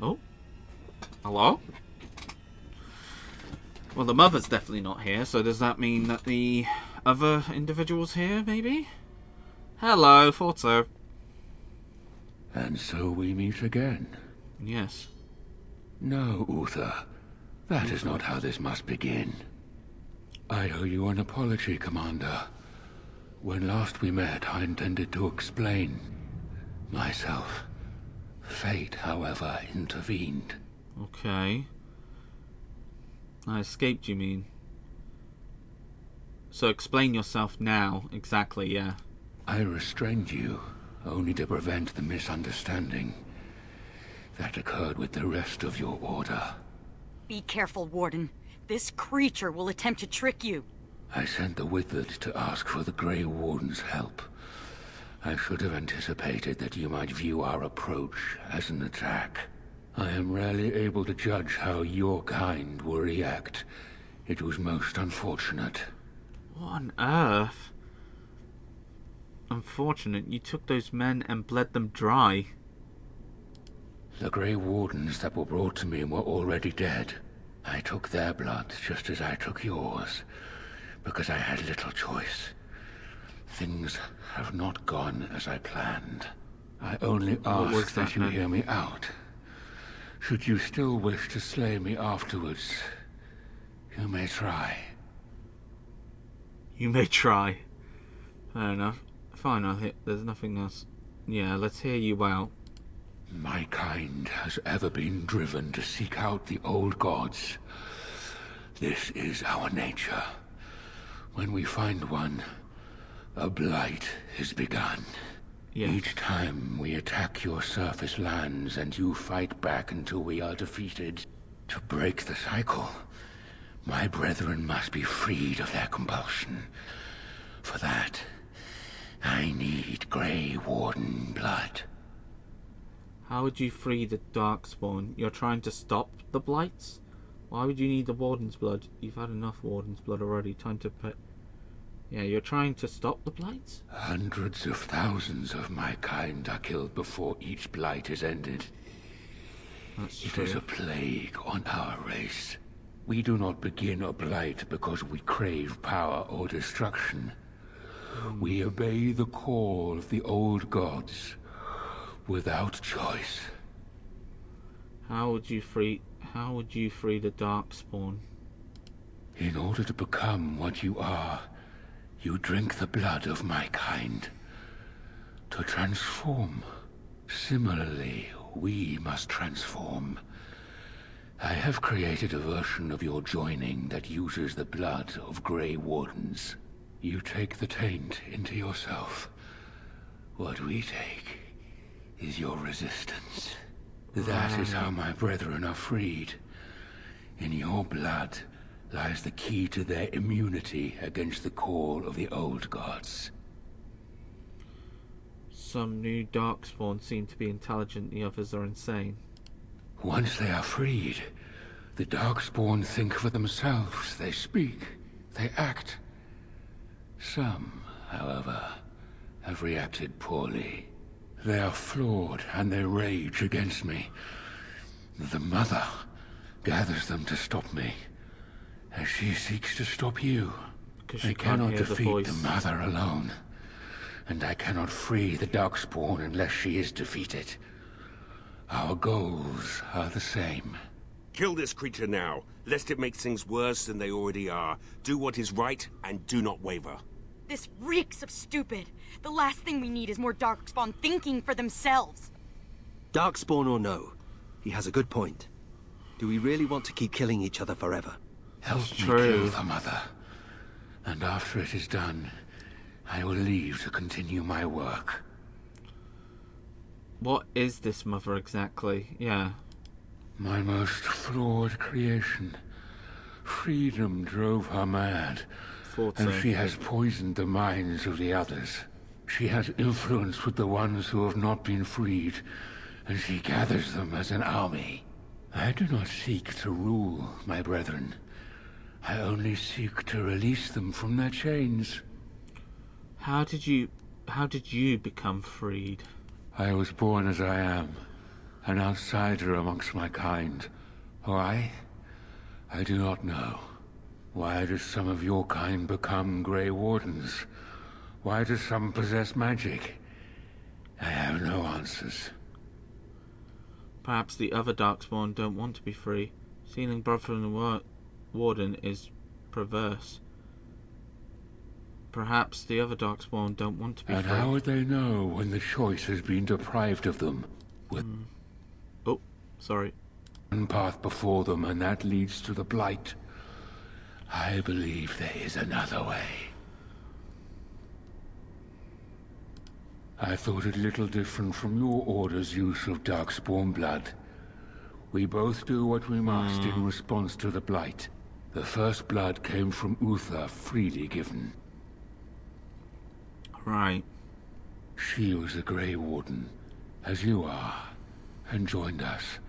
Oh, hello? Well, the mother's definitely not here, so does that mean that the other individual's here, maybe? Hello, thought so. And so we meet again. Yes. No, Uther. That is not how this must begin. I owe you an apology, Commander. When last we met, I intended to explain myself. Fate, however, intervened. Okay. I escaped, you mean? So explain yourself now, exactly, yeah. I restrained you, only to prevent the misunderstanding that occurred with the rest of your order. Be careful, Warden. This creature will attempt to trick you. I sent the Wizard to ask for the Grey Warden's help. I should have anticipated that you might view our approach as an attack. I am rarely able to judge how your kind will react. It was most unfortunate. What on earth? Unfortunate, you took those men and bled them dry. The Grey Wardens that were brought to me were already dead. I took their blood just as I took yours, because I had little choice. Things have not gone as I planned. I only ask that you hear me out. Should you still wish to slay me afterwards, you may try. You may try. Fair enough. Fine, there's nothing else. Yeah, let's hear you out. My kind has ever been driven to seek out the old gods. This is our nature. When we find one, a blight is begun. Yes. Each time we attack your surface lands and you fight back until we are defeated. To break the cycle, my brethren must be freed of their compulsion. For that, I need Grey Warden blood. How would you free the Darkspawn? You're trying to stop the blights? Why would you need the Warden's blood? You've had enough Warden's blood already. Time to put... Yeah, you're trying to stop the blights? Hundreds of thousands of my kind are killed before each blight is ended. That's true. It is a plague on our race. We do not begin a blight because we crave power or destruction. We obey the call of the old gods, without choice. How would you free the Darkspawn? In order to become what you are, you drink the blood of my kind. To transform. Similarly, we must transform. I have created a version of your joining that uses the blood of Grey Wardens. You take the taint into yourself. What we take is your resistance. That is how my brethren are freed. In your blood lies the key to their immunity against the call of the old gods. Some new Darkspawn seem to be intelligent, the others are insane. Once they are freed, the Darkspawn think for themselves. They speak, they act. Some, however, have reacted poorly. They are flawed and they rage against me. The Mother gathers them to stop me, as she seeks to stop you. I cannot defeat the Mother alone, and I cannot free the Darkspawn unless she is defeated. Our goals are the same. Kill this creature now, lest it makes things worse than they already are. Do what is right, and do not waver. This reeks of stupid. The last thing we need is more Darkspawn thinking for themselves. Darkspawn or no, he has a good point. Do we really want to keep killing each other forever? Help me kill the Mother, and after it is done, I will leave to continue my work. What is this Mother exactly? Yeah. My most flawed creation. Freedom drove her mad, and she has poisoned the minds of the others. She has influence with the ones who have not been freed, and she gathers them as an army. I do not seek to rule, my brethren. I only seek to release them from their chains. How did you become freed? I was born as I am, an outsider amongst my kind. Why? I do not know. Why do some of your kind become Grey Wardens? Why do some possess magic? I have no answers. Perhaps the other Darkspawn don't want to be free. Stealing blood from the Warden is perverse. Perhaps the other Darkspawn don't want to be And free. how would they know when the choice has been deprived of them? With Oh, sorry. one path before them, and that leads to the Blight. I believe there is another way. I thought it little different from your Order's use of Darkspawn blood. We both do what we must in response to the Blight. The first blood came from Uther, freely given. Right. She was a Grey Warden, as you are, and joined us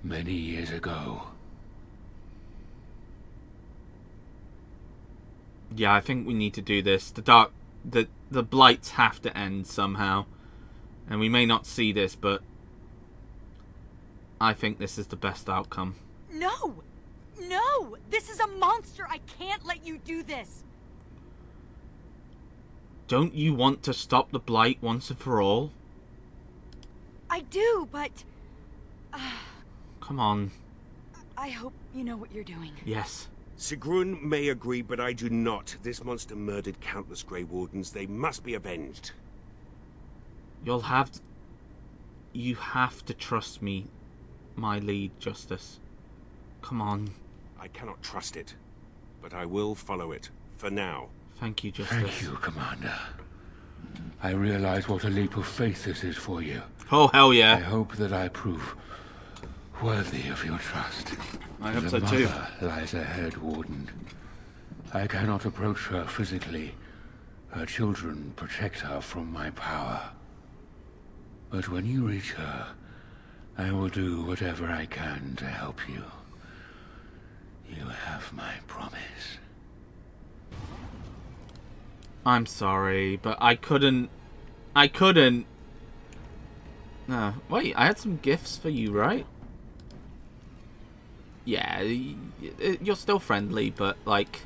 many years ago. Yeah, I think we need to do this. The blights have to end somehow. And we may not see this, but I think this is the best outcome. No! No! This is a monster! I can't let you do this! Don't you want to stop the blight once and for all? I do, but... Come on. I hope you know what you're doing. Yes. Sigrun may agree, but I do not. This monster murdered countless Grey Wardens. They must be avenged. You have to trust me, my lead, Justice. Come on. I cannot trust it, but I will follow it, for now. Thank you, Justice. Thank you, Commander. I realize what a leap of faith this is for you. Oh, hell I yeah. hope that I prove worthy of your trust. I hope the so too. mother lies ahead, Warden. I cannot approach her physically. Her children protect her from my power. But when you reach her, I will do whatever I can to help you. You have my promise. I'm sorry, but I couldn't... No, wait, I had some gifts for you, right? Yeah, you're still friendly, but, like,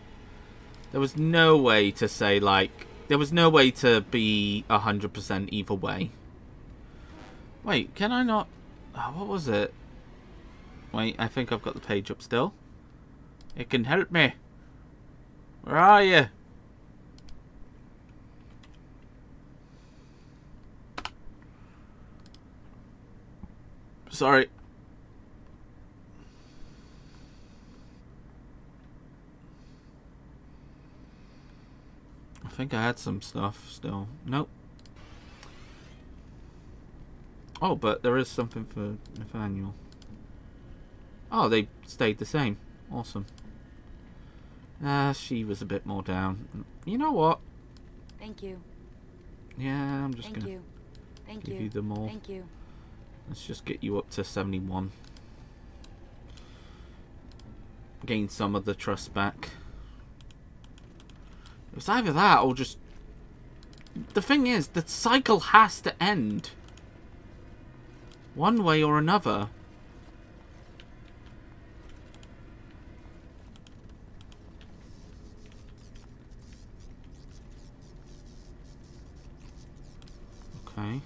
there was no way to say, like, there was no way to be 100% either way. Wait, can I not... Oh, what was it? Wait, I think I've got the page up still. It can help me. Where are you? Sorry. I think I had some stuff still. Nope. Oh, but there is something for Nathaniel. Oh, they stayed the same. Awesome. She was a bit more down. You know what? Thank you. Yeah, I'm just Thank gonna you. Thank give you. you them all. Thank you. Let's just get you up to 71. Gain some of the trust back. It's either that or just... The thing is, the cycle has to end. One way or another. Okay.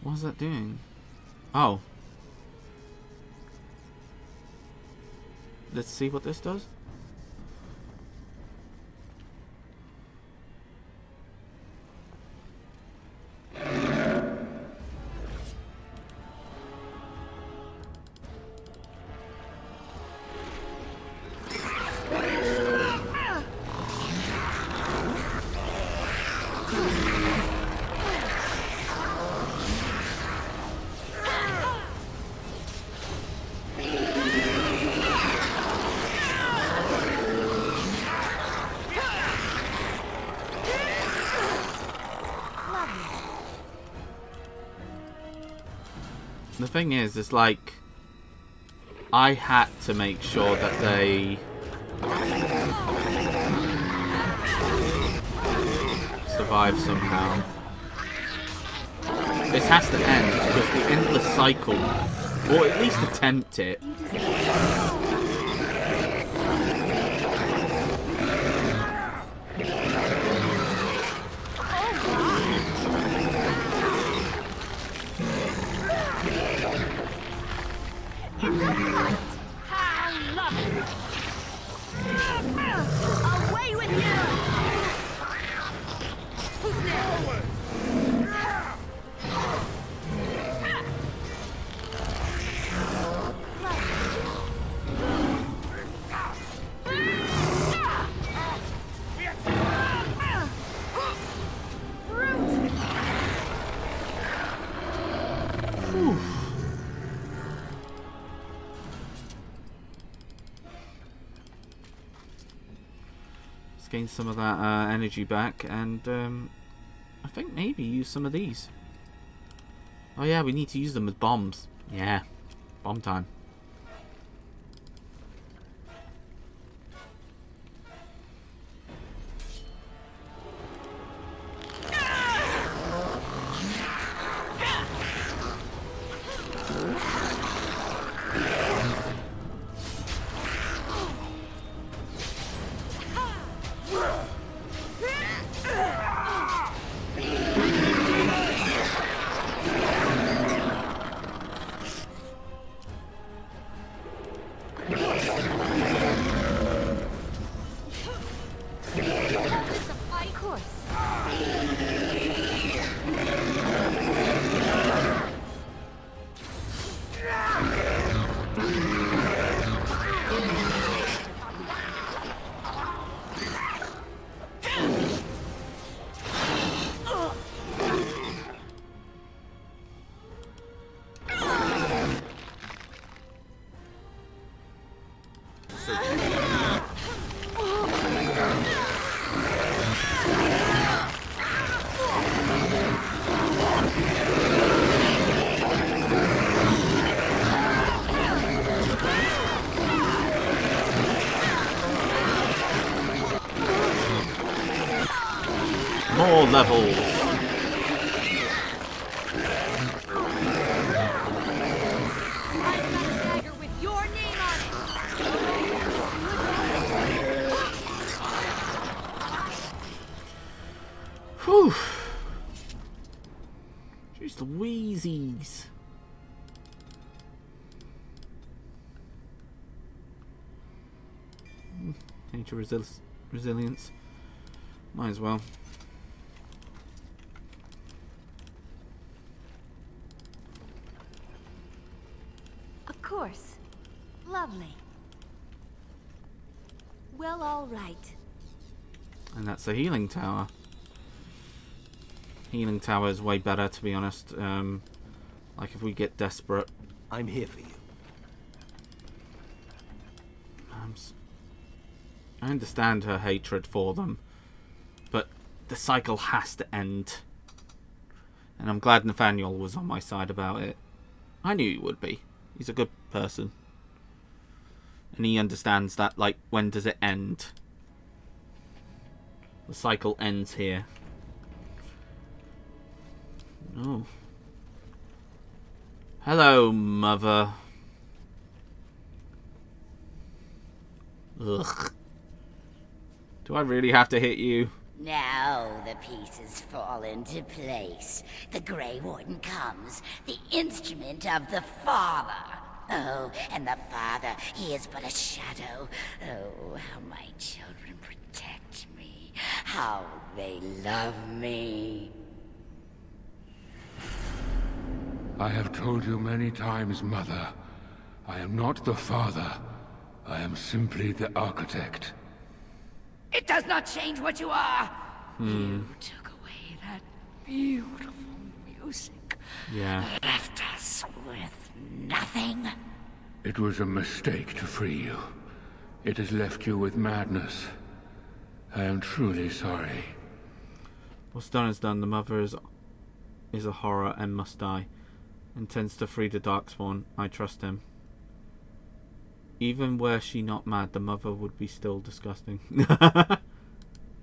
What is that doing? Oh. Let's see what this does. The thing is, it's like... I had to make sure that they survive somehow. This has to end because the endless cycle, or at least attempt it. Away with you! Who's next? Let's gain some of that energy back, and I think maybe use some of these. Oh yeah, we need to use them as bombs. Yeah, bomb time. More levels. With your name on it. Whew. Jeez Louises. Nature resilience. Might as well. Of course. Lovely. Well, all right. And that's a healing tower. Healing tower is way better, to be honest. Like if we get desperate. I'm here for you. I understand her hatred for them, but the cycle has to end. And I'm glad Nathaniel was on my side about it. I knew he would be. He's a good person. And he understands that, like, when does it end? The cycle ends here. Oh. Hello, mother. Ugh. Do I really have to hit you? Now the pieces fall into place. The Grey Warden comes, the instrument of the Father. Oh, and the Father, he is but a shadow. Oh, how my children protect me. How they love me. I have told you many times, Mother. I am not the Father. I am simply the Architect. It does not change what you are. You took away that beautiful music. Yeah. Left us with nothing. It was a mistake to free you. It has left you with madness. I am truly sorry. What's done is done. The mother is a horror and must die. Intends to free the Darkspawn. I trust him. Even were she not mad, the mother would be still disgusting.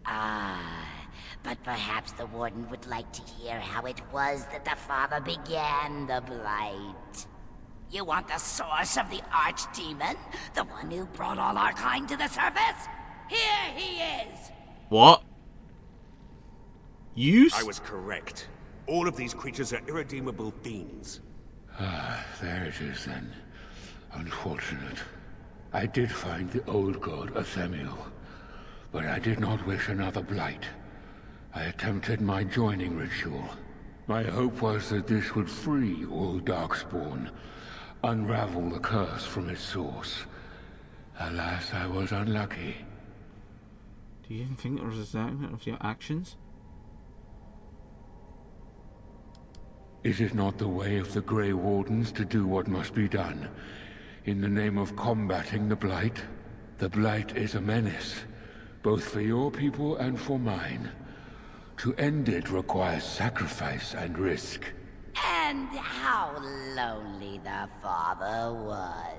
Ah, but perhaps the Warden would like to hear how it was that the father began the Blight. You want the source of the Archdemon? The one who brought all our kind to the surface? Here he is! What? I was correct. All of these creatures are irredeemable fiends. Ah, there it is then. Unfortunate. I did find the old god Athemiel, but I did not wish another blight. I attempted my joining ritual. My hope was that this would free all Darkspawn, unravel the curse from its source. Alas, I was unlucky. Do you even think it was a result of your actions? Is it not the way of the Grey Wardens to do what must be done, in the name of combating the Blight? The Blight is a menace, both for your people and for mine. To end it requires sacrifice and risk. And how lonely the father was.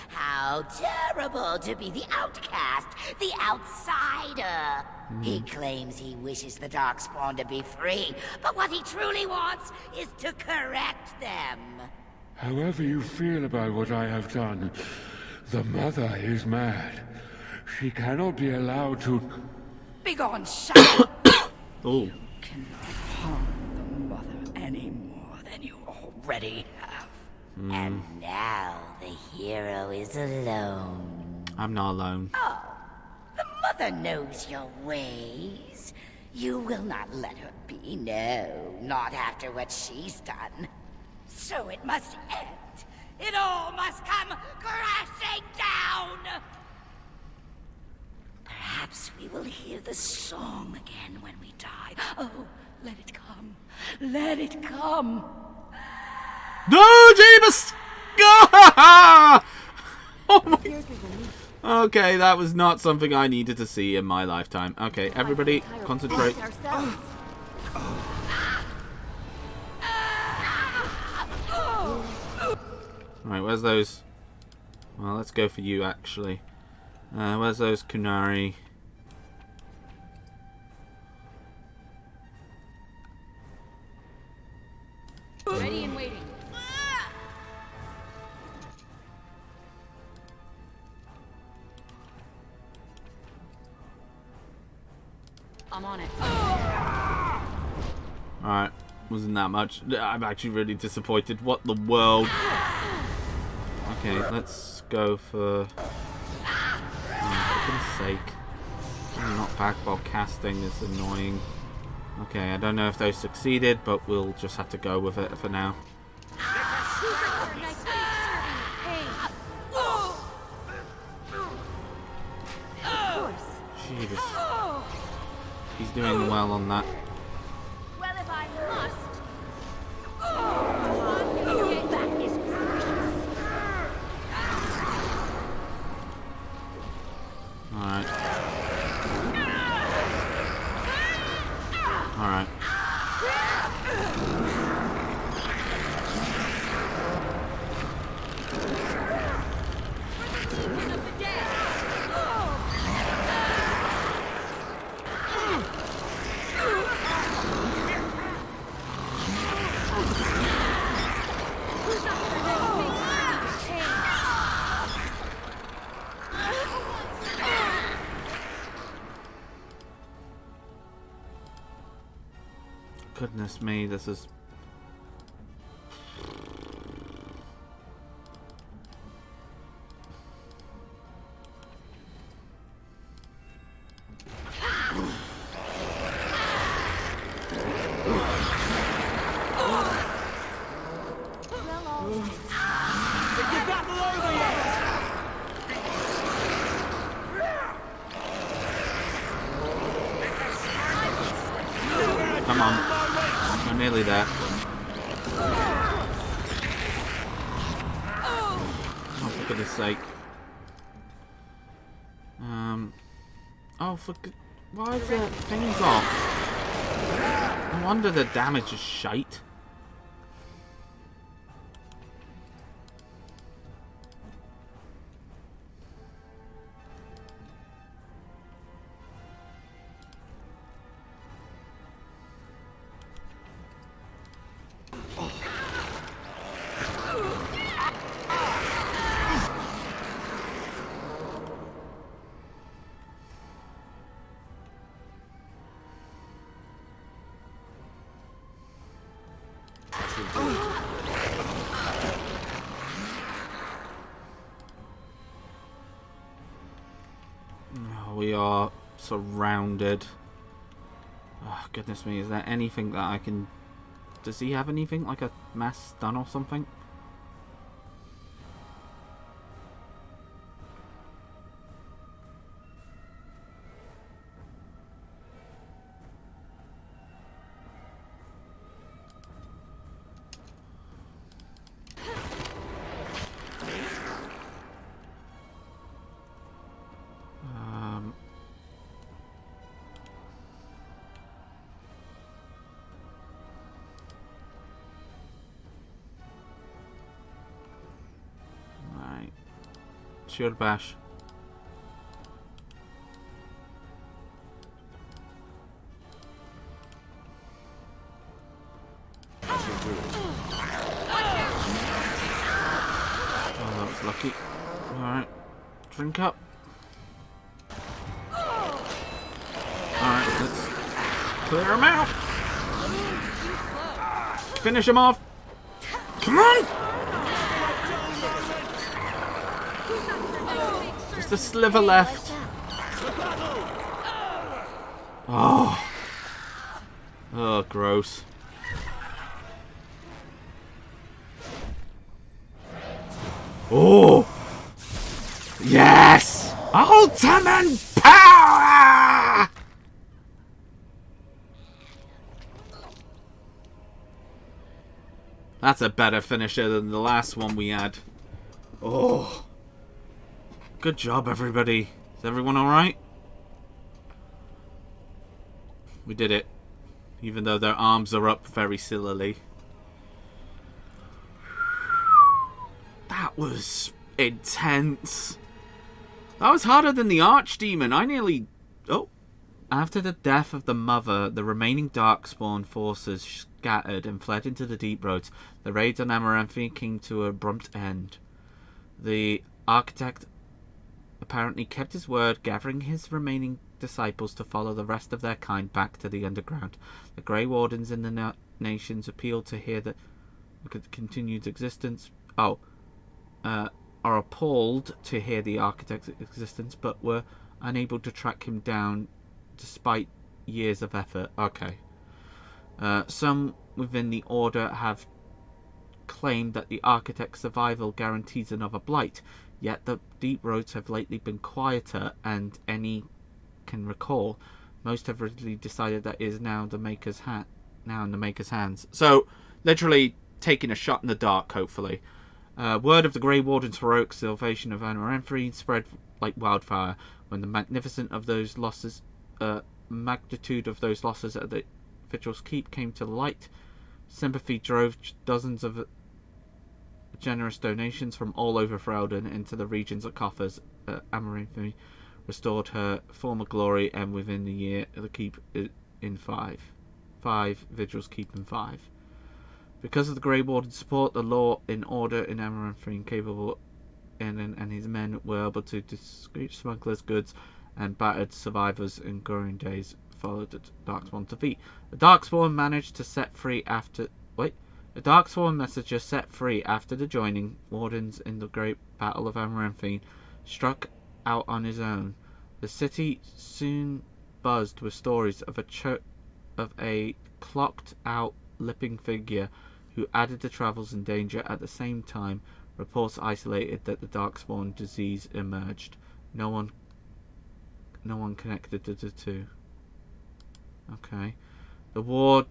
How terrible to be the outcast, the outsider. He claims he wishes the Darkspawn to be free, but what he truly wants is to correct them. However you feel about what I have done, the Mother is mad. She cannot be allowed to... Begone, shadow! Oh. You cannot harm the Mother any more than you already have. And now the hero is alone. I'm not alone. Oh, the Mother knows your ways. You will not let her be, no, not after what she's done. So it must end. It all must come crashing down! Perhaps we will hear the song again when we die. Oh, let it come. Let it come. No, Jeebus! Oh my... Okay, that was not something I needed to see in my lifetime. Okay, everybody, concentrate. Alright, where's those... Well, let's go for you, actually. Where's those Kunari? Ready and waiting. I'm on it. Alright, wasn't that much. I'm actually really disappointed. What the world? Okay, let's go for... Oh, for goodness sake. Not back while casting is annoying. Okay, I don't know if they succeeded, but we'll just have to go with it for now. Jeebus. He's doing well on that. Well, if I must. That is Alright. Alright. Goodness me, this is... Come on. We're nearly there. Oh, for goodness sake. Oh, why is the things off? No wonder the damage is shite. Oh, we are surrounded. Oh, goodness me, is there anything that I can... Does he have anything, like a mass stun or something? Right. Shield bash. Oh, that was lucky. Alright. Drink up. Alright, let's clear him out. Finish him off. Come on! Just a sliver left. Oh. Oh, gross. Oh! Yes! Ultimate power! That's a better finisher than the last one we had. Oh. Good job, everybody. Is everyone alright? We did it. Even though their arms are up very sillily. That was intense. That was harder than the Archdemon. I nearly... Oh. After the death of the mother, the remaining Darkspawn forces scattered and fled into the deep roads. The raids on Amaranth came to an abrupt end. The architect apparently kept his word, gathering his remaining disciples to follow the rest of their kind back to the underground. The Grey Wardens in the nations appealed to hear the continued existence... are appalled to hear the architect's existence, but were unable to track him down despite years of effort. Okay. Some within the Order have claimed that the architect's survival guarantees another blight, yet the deep roads have lately been quieter, and any can recall, most have really decided that is now in the Maker's hands. So, literally taking a shot in the dark, hopefully. Word of the Grey Warden's heroic salvation of Amaranth spread like wildfire. When the magnitude of those losses at the Vigil's Keep came to light, sympathy drove dozens of generous donations from all over Ferelden into the regions that coffers. Amaranth restored her former glory, and within the year, the keep in five Vigils keep in 5. Because of the Grey Warden's support, the law and order in Amaranth capable and his men were able to discreet smugglers' goods and battered survivors in growing days followed the Darkspawn's defeat. The Darkspawn managed to set free after... The Darkspawn messenger set free after the joining Wardens in the Great Battle of Amaranth struck out on his own. The city soon buzzed with stories of a clocked-out lipping figure who added the travels in danger. At the same time, reports isolated that the Darkspawn disease emerged. No one connected the two. Okay. The war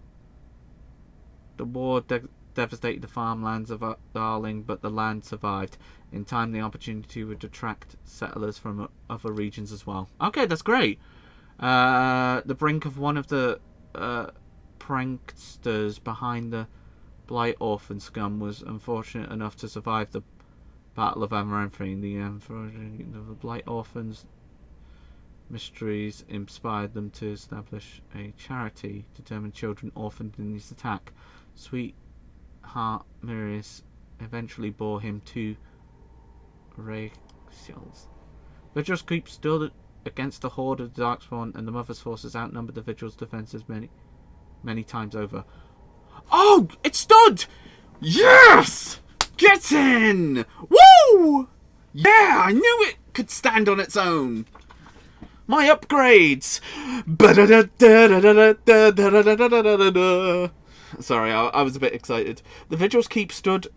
devastated the farmlands of Darling, but the land survived. In time, the opportunity would attract settlers from other regions as well. Okay, that's great. The brink of one of the pranksters behind the Blight Orphan scum was unfortunate enough to survive the Battle of Amaranth. The Blight Orphans mysteries inspired them to establish a charity to determine children orphaned in this attack. Sweetheart Mirius eventually bore him 2 Rachels. Vigil's Keep stood against the horde of the Darkspawn, and the Mother's forces outnumbered the Vigil's defenses many times over. Oh, it stood! Yes! Get in! Woo! Yeah, I knew it could stand on its own. My upgrades! Sorry, I was a bit excited. The vigils keep stood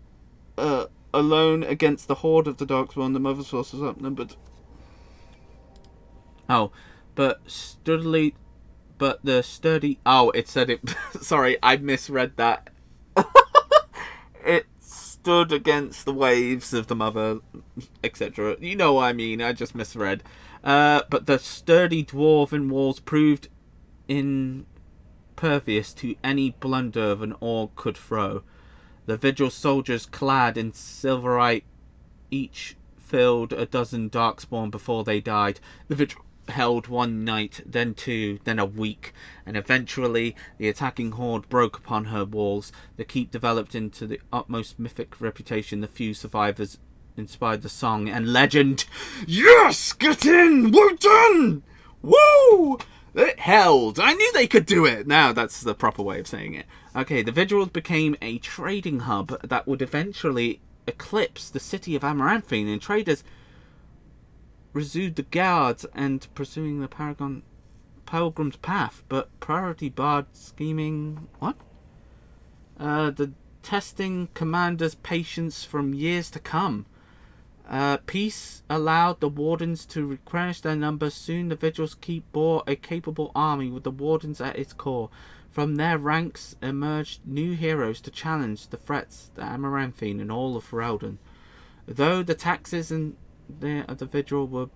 alone against the horde of the Darkspawn. The Mother's force was outnumbered. Oh, but sturdily... But the sturdy... Oh, it said it... Sorry, I misread that. It stood against the waves of the Mother, etc. You know what I mean, I just misread. But the sturdy dwarven walls proved impervious to any blunder an orc could throw. The vigil soldiers, clad in silverite, each filled a dozen darkspawn before they died. The vigil held one night, then two, then a week, and eventually the attacking horde broke upon her walls. The keep developed into the utmost mythic reputation. The few survivors inspired the song and legend. Yes! Get in! We're done! Woo! It held. I knew they could do it. Now that's the proper way of saying it. Okay, the Vigils became a trading hub that would eventually eclipse the city of Amaranthine, and traders resumed the guards and pursuing the Pilgrim's Path, but priority barred scheming... What? The testing commanders' patience from years to come. Peace allowed the Wardens to replenish their numbers. Soon the Vigils keep bore a capable army with the Wardens at its core. From their ranks emerged new heroes to challenge the threats to Amaranthine and all of Ferelden. Though the taxes of the Vigil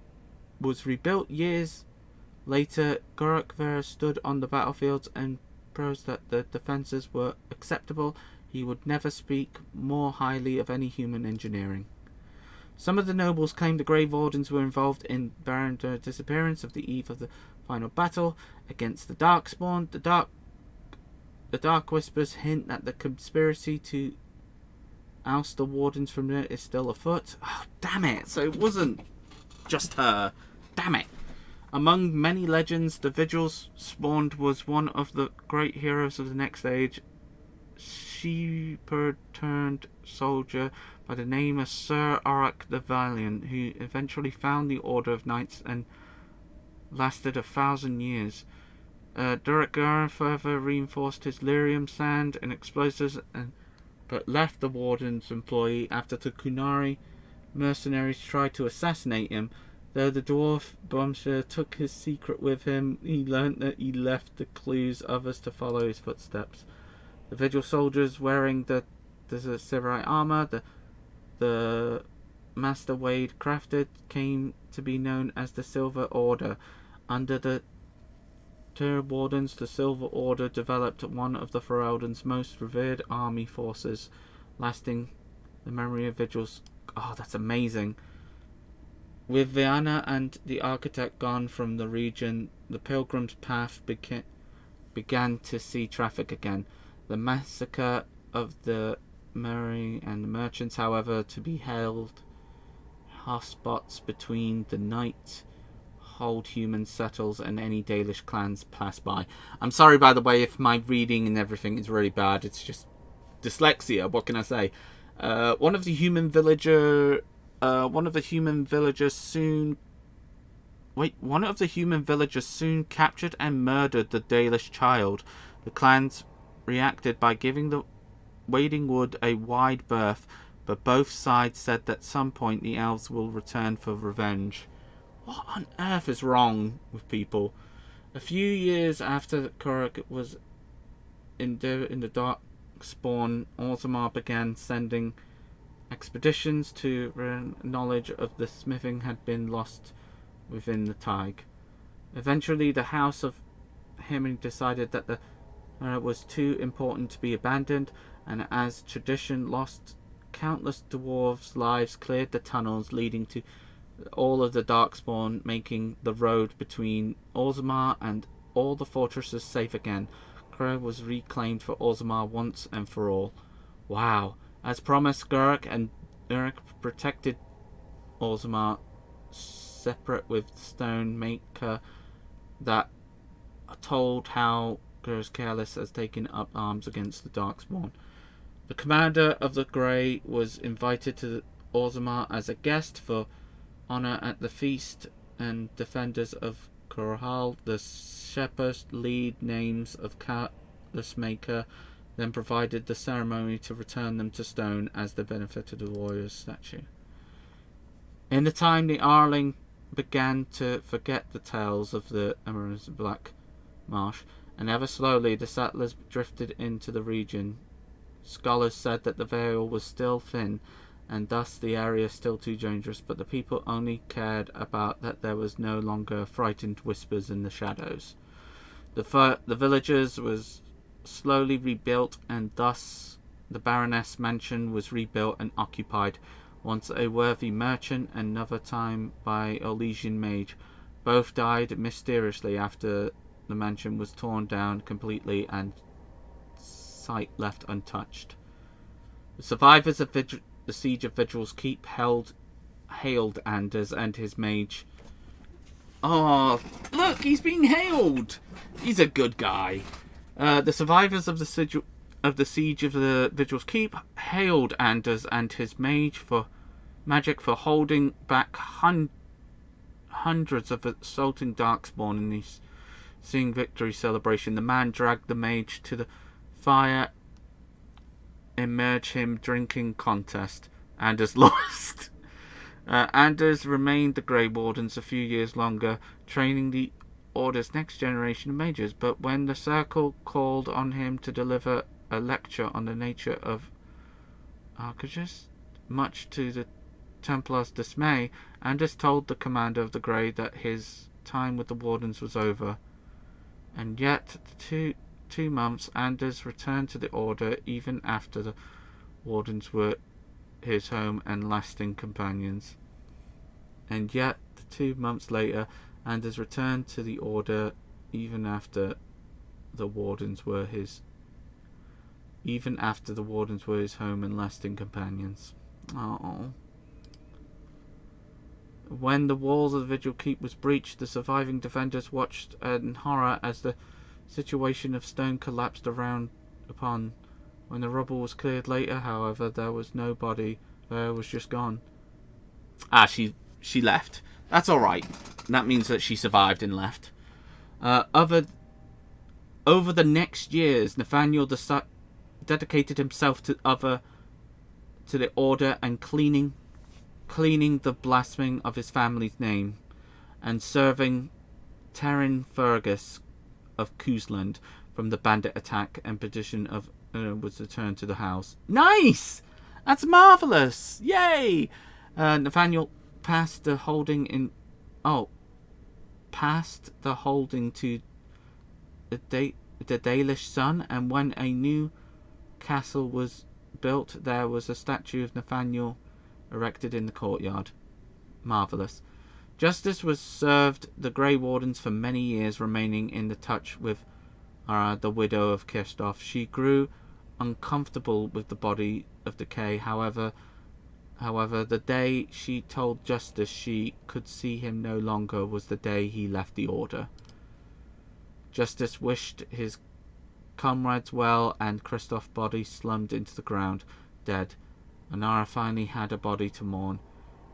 was rebuilt years later, Gorak stood on the battlefields and proposed that the defences were acceptable. He would never speak more highly of any human engineering. Some of the nobles claimed the Grey Wardens were involved in the disappearance of the eve of the final battle against the Darkspawn. The Dark Whispers hint that the conspiracy to oust the Wardens from there is still afoot. Oh, damn it! So it wasn't just her. Damn it! Among many legends, the Vigils spawned was one of the great heroes of the next age. Shepherd-turned soldier by the name of Sir Arak the Valiant, who eventually found the Order of Knights and lasted 1,000 years. Durak further reinforced his lyrium sand and explosives, but left the Warden's employ after the Kunari mercenaries tried to assassinate him. Though the dwarf Bumshire took his secret with him, he learnt that he left the clues others to follow his footsteps. The Vigil soldiers wearing the Silverite armour the Master Wade crafted came to be known as the Silver Order. Under the Wardens, the Silver Order developed one of the Ferelden's most revered army forces, lasting the memory of Vigils. Oh, that's amazing. With Viana and the Architect gone from the region, the Pilgrim's Path began to see traffic again. The massacre of the Murray and the merchants, however, to be held hotspots between the night hold human settles and any Dalish clans pass by. I'm sorry, by the way, if my reading and everything is really bad. It's just dyslexia. What can I say? One of the human villagers soon captured and murdered the Dalish child. The clans reacted by giving the Wading Wood a wide berth, but both sides said that at some point the elves will return for revenge. What on earth is wrong with people? A few years after Korak was in the Darkspawn, Orzammar began sending expeditions to where knowledge of the smithing had been lost within the Tig. Eventually, the House of Hemming decided that the was too important to be abandoned, and as tradition lost countless dwarves' lives, cleared the tunnels leading to all of the Darkspawn, making the road between Orzammar and all the fortresses safe again. Korak was reclaimed for Orzammar once and for all. Wow. As promised, Gorak and Uruk protected Orzammar, separate with Stonemaker, that told how Gur's Careless has taken up arms against the Darkspawn. The commander of the Grey was invited to Orzammar as a guest for honour at the feast, and defenders of Corral, the shepherd lead names of Callus Maker, then provided the ceremony to return them to stone as the benefit of the warrior's statue. In the time the Arling began to forget the tales of the Emerald's Black Marsh, and ever slowly the settlers drifted into the region. Scholars said that the veil was still thin, and thus the area still too dangerous, but the people only cared about that there was no longer frightened whispers in the shadows. The villagers was slowly rebuilt, and thus the Baroness mansion was rebuilt and occupied, once a worthy merchant, another time by Olesian mage. Both died mysteriously after the mansion was torn down completely and site left untouched. The survivors of the siege of Vigil's Keep hailed Anders and his mage. Oh, look, he's being hailed. He's a good guy. The survivors of the siege of the Vigil's Keep hailed Anders and his mage for holding back hundreds of assaulting darkspawn in this seeing victory celebration. The man dragged the mage to the fire, emerge him drinking contest. Anders lost. Anders remained the Grey Wardens a few years longer, training the Order's next generation of mages, but when the Circle called on him to deliver a lecture on the nature of Arcages, much to the Templars' dismay, Anders told the commander of the Grey that his time with the Wardens was over. And yet, 2 months, Anders returned to the Order even after the Wardens were his home and lasting companions. And yet, 2 months later, Anders returned to the Order even after the Wardens were his home and lasting companions. Oh. When the walls of the Vigil Keep was breached, the surviving defenders watched in horror as the situation of stone collapsed around upon. When the rubble was cleared later, however, there was no body. There was just gone. She left. That's all right. That means that she survived and left. Over the next years, Nathaniel dedicated himself to the Order and cleaning the blasphemy of his family's name, and serving Terran Fergus of Coosland from the bandit attack and petition of was returned to the house. Nice! That's marvellous! Yay! Nathaniel passed the holding to the Dalish son, and when a new castle was built, there was a statue of Nathaniel erected in the courtyard. Marvellous. Justice was served the Grey Wardens for many years, remaining in the touch with the widow of Kirstoff. She grew uncomfortable with the body of decay. However, the day she told Justice she could see him no longer was the day he left the Order. Justice wished his comrades well, and Kirstoff's body slumped into the ground, dead. Anara finally had a body to mourn.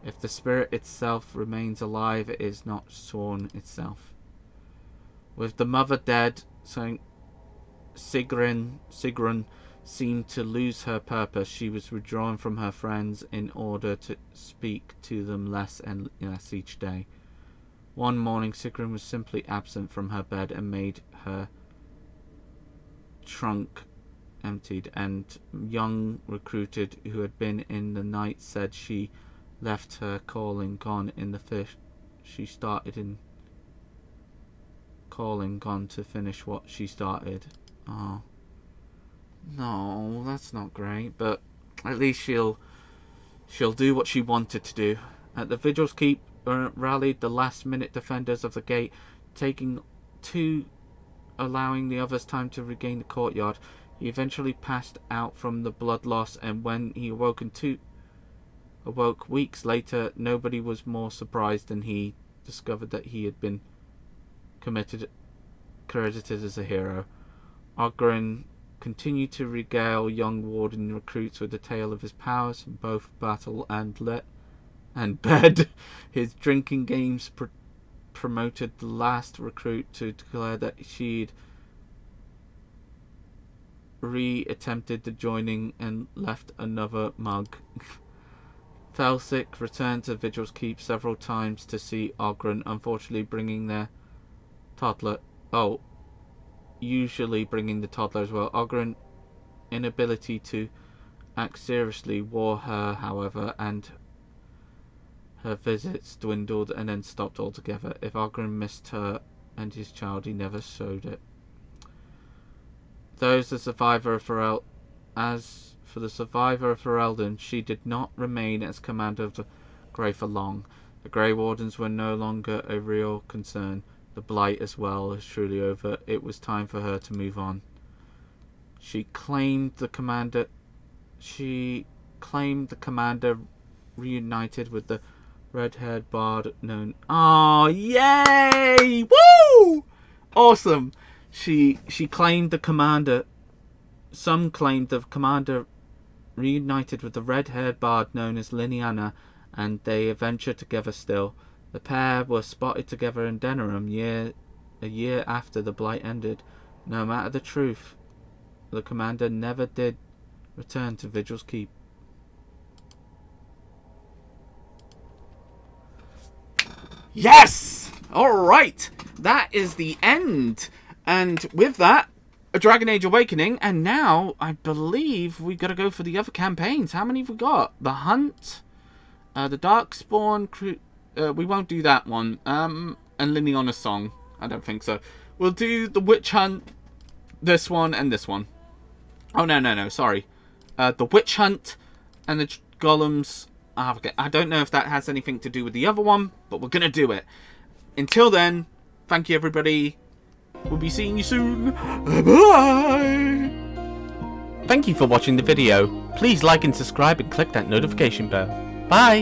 If the spirit itself remains alive, it is not sworn itself. With the mother dead, Sigrun seemed to lose her purpose. She was withdrawn from her friends in order to speak to them less and less each day. One morning, Sigrun was simply absent from her bed and made her trunk emptied, and young recruited who had been in the night said she left her calling gone in the fish. She started in calling gone to finish what she started. Oh. No, that's not great, but at least she'll do what she wanted to do. At the Vigil's Keep rallied the last-minute defenders of the gate, allowing the others time to regain the courtyard. He eventually passed out from the blood loss, and when he awoke weeks later, nobody was more surprised than he discovered that he had been credited as a hero. Ogren continued to regale young Warden recruits with the tale of his powers in both battle and bed. His drinking games promoted the last recruit to declare that she'd re-attempted the joining and left another mug. Felsic returned to Vigil's Keep several times to see Ogren, unfortunately bringing their toddler. Oh, usually bringing the toddler as well. Ogren's inability to act seriously wore her, however, and her visits dwindled and then stopped altogether. If Ogren missed her and his child, he never showed it. As for the survivor of Ferelden, she did not remain as commander of the Grey for long. The Grey Wardens were no longer a real concern. The Blight as well was truly over. It was time for her to move on. She claimed the commander reunited with the red-haired bard known. Oh, yay! Woo! Awesome. She claimed the commander. Some claimed the commander reunited with the red-haired bard known as Liniana, and they adventured together still. The pair were spotted together in Denerim a year after the Blight ended. No matter the truth, the commander never did return to Vigil's Keep. Yes! Alright! That is the end. And with that, a Dragon Age Awakening, and now I believe we gotta go for the other campaigns. How many have we got? The Hunt, the Darkspawn, we won't do that one, and Liniana's Song. I don't think so. We'll do the Witch Hunt, this one, and this one. Oh, no, sorry. The Witch Hunt and the Golems. I don't know if that has anything to do with the other one, but we're gonna do it. Until then, thank you everybody. We'll be seeing you soon. Bye! Thank you for watching the video. Please like and subscribe and click that notification bell. Bye!